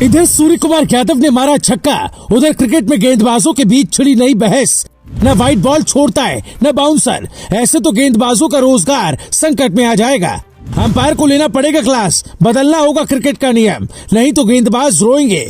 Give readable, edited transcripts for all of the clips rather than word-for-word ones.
इधर सूर्य कुमार यादव ने मारा छक्का, उधर क्रिकेट में गेंदबाजों के बीच छिड़ी नई बहस। न व्हाइट बॉल छोड़ता है न बाउंसर, ऐसे तो गेंदबाजों का रोजगार संकट में आ जाएगा। अंपायर को लेना पड़ेगा क्लास, बदलना होगा क्रिकेट का नियम, नहीं तो गेंदबाज रोएंगे।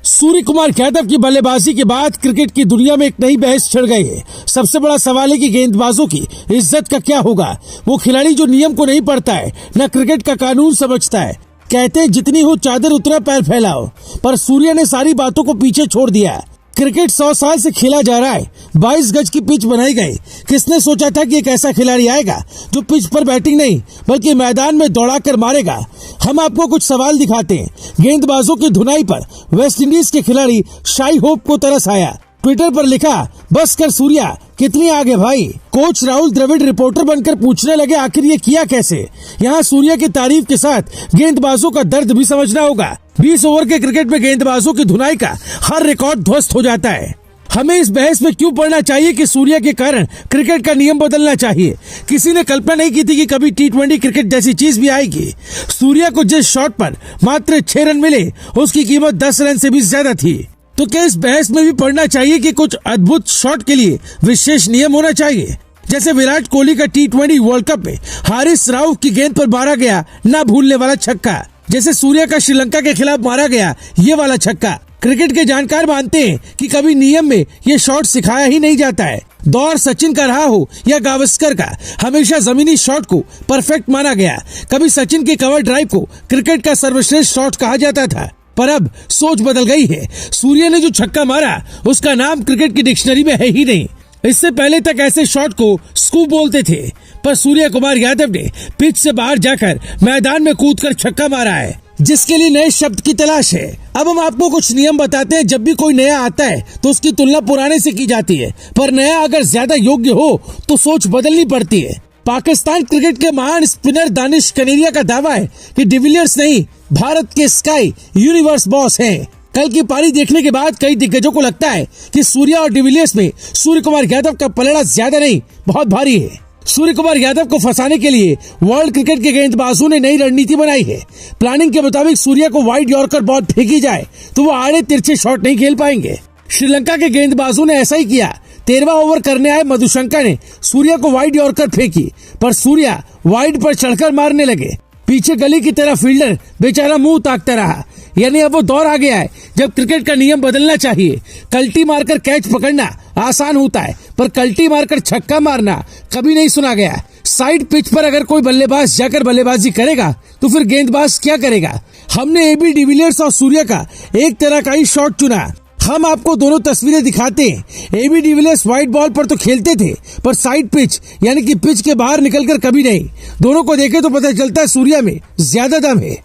सूर्य कुमार यादव की बल्लेबाजी के बाद क्रिकेट की दुनिया में एक नई बहस छिड़ गई है। सबसे बड़ा सवाल है कि गेंदबाजों की इज्जत का क्या होगा। वो खिलाड़ी जो नियम को नहीं पढ़ता है, न क्रिकेट का कानून समझता है। कहते हैं जितनी हो चादर उतना पैर फैलाओ, पर सूर्य ने सारी बातों को पीछे छोड़ दिया। क्रिकेट 100 साल से खेला जा रहा है, 22 गज की पिच बनाई गई। किसने सोचा था कि एक ऐसा खिलाड़ी आएगा जो पिच पर बैटिंग नहीं बल्कि मैदान में दौड़ाकर मारेगा। हम आपको कुछ सवाल दिखाते हैं। गेंदबाजों की धुनाई पर वेस्ट इंडीज के खिलाड़ी शाई होप को तरस आया। ट्विटर पर लिखा, बस कर सूर्या, कितनी आगे भाई। कोच राहुल द्रविड़ रिपोर्टर बनकर पूछने लगे आखिर ये किया कैसे। यहाँ सूर्या की तारीफ के साथ गेंदबाजों का दर्द भी समझना होगा। 20 ओवर के क्रिकेट में गेंदबाजों की धुनाई का हर रिकॉर्ड ध्वस्त हो जाता है। हमें इस बहस में क्यों पड़ना चाहिए कि सूर्या के कारण क्रिकेट का नियम बदलना चाहिए। किसी ने कल्पना नहीं की थी कि कभी T20 क्रिकेट जैसी चीज भी आएगी। सूर्या को जिस शॉट पर मात्र 6 रन मिले, उसकी कीमत 10 रन से भी ज्यादा थी। तो क्या इस बहस में भी पड़ना चाहिए कि कुछ अद्भुत शॉट के लिए विशेष नियम होना चाहिए। जैसे विराट कोहली का T20 वर्ल्ड कप में हारिस राव की गेंद पर मारा गया ना भूलने वाला छक्का, जैसे सूर्या का श्रीलंका के खिलाफ मारा गया ये वाला छक्का। क्रिकेट के जानकार मानते हैं कि कभी नियम में ये शॉट सिखाया ही नहीं जाता है। दौर सचिन का रहा हो या गावस्कर का, हमेशा जमीनी शॉट को परफेक्ट माना गया। कभी सचिन के कवर ड्राइव को क्रिकेट का सर्वश्रेष्ठ शॉट कहा जाता था, पर अब सोच बदल गई है। सूर्य ने जो छक्का मारा उसका नाम क्रिकेट की डिक्शनरी में है ही नहीं। इससे पहले तक ऐसे शॉट को स्कूप बोलते थे, पर सूर्य कुमार यादव ने पिच से बाहर जाकर मैदान में कूदकर छक्का मारा है, जिसके लिए नए शब्द की तलाश है। अब हम आपको कुछ नियम बताते हैं। जब भी कोई नया आता है तो उसकी तुलना पुराने से की जाती है, पर नया अगर ज्यादा योग्य हो तो सोच बदलनी पड़ती है। पाकिस्तान क्रिकेट के महान स्पिनर दानिश कनेरिया का दावा है कि डिविलियर्स नहीं, भारत के स्काई यूनिवर्स बॉस हैं। कल की पारी देखने के बाद कई दिग्गजों को लगता है कि सूर्या और डिविलियर्स में सूर्य कुमार यादव का पलड़ा ज्यादा नहीं बहुत भारी है। सूर्य कुमार यादव को फंसाने के लिए वर्ल्ड क्रिकेट के गेंदबाजों ने नई रणनीति बनाई है। प्लानिंग के मुताबिक सूर्या को वाइड यॉर्कर बॉल फेंकी जाए तो वो आड़े तिरछे शॉट नहीं खेल पाएंगे। श्रीलंका के गेंदबाजों ने ऐसा ही किया। 13वां ओवर करने आए मधुशंका ने सूर्या को वाइड यॉर्कर फेंकी, पर सूर्या वाइड पर चढ़कर मारने लगे। पीछे गली की तरह फील्डर बेचारा मुंह ताकता रहा। यानी अब वो दौर आ गया है जब क्रिकेट का नियम बदलना चाहिए। कल्टी मारकर कैच पकड़ना आसान होता है, पर कल्टी मारकर छक्का मारना कभी नहीं सुना गया। साइड पिच पर अगर कोई बल्लेबाज जाकर बल्लेबाजी करेगा तो फिर गेंदबाज क्या करेगा। हमने AB डिविलियर्स और सूर्या का एक तरह का ही शॉट चुना। हम आपको दोनों तस्वीरें दिखाते हैं। AB डिविलियर्स व्हाइट बॉल पर तो खेलते थे, पर साइड पिच यानी कि पिच के बाहर निकलकर कभी नहीं। दोनों को देखे तो पता चलता है सूर्या में ज्यादा दम है।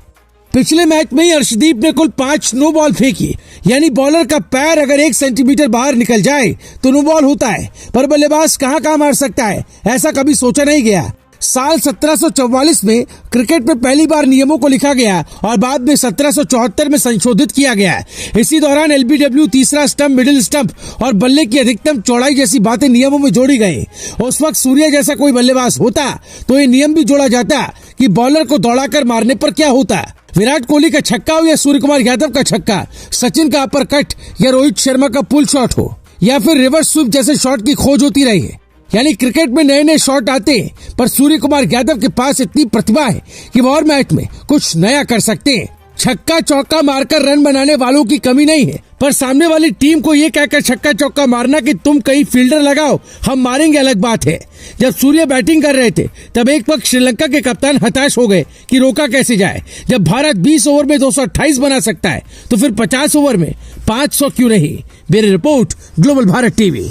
पिछले मैच में ही अर्शदीप ने कुल 5 नो बॉल फेंकी, यानी बॉलर का पैर अगर 1 सेंटीमीटर बाहर निकल जाए तो नो बॉल होता है, पर बल्लेबाज कहाँ मार सकता है ऐसा कभी सोचा नहीं गया। साल 1744 में क्रिकेट में पहली बार नियमों को लिखा गया और बाद में 1774 में संशोधित किया गया। इसी दौरान LBW, तीसरा स्टंप, मिडिल स्टंप और बल्ले की अधिकतम चौड़ाई जैसी बातें नियमों में जोड़ी गई। उस वक्त सूर्य जैसा कोई बल्लेबाज होता तो ये नियम भी जोड़ा जाता कि बॉलर को दौड़ाकर मारने पर क्या होता। विराट कोहली का छक्का हो या सूर्य कुमार यादव का छक्का, सचिन का अपर कट या रोहित शर्मा का पुल शॉट हो या फिर रिवर्स स्वीप जैसे शॉट की खोज होती रही है। यानी क्रिकेट में नए नए शॉट आते हैं, पर सूर्य कुमार यादव के पास इतनी प्रतिभा है कि वो हर मैच में कुछ नया कर सकते हैं। छक्का चौका मारकर रन बनाने वालों की कमी नहीं है, पर सामने वाली टीम को ये कहकर छक्का चौका मारना कि तुम कहीं फील्डर लगाओ, हम मारेंगे, अलग बात है। जब सूर्य बैटिंग कर रहे थे तब एक पक्ष श्रीलंका के कप्तान हताश हो गए कि रोका कैसे जाए। जब भारत 20 ओवर में 228 बना सकता है तो फिर 50 ओवर में 500 क्यों नहीं। Bureau report, global Bharat TV.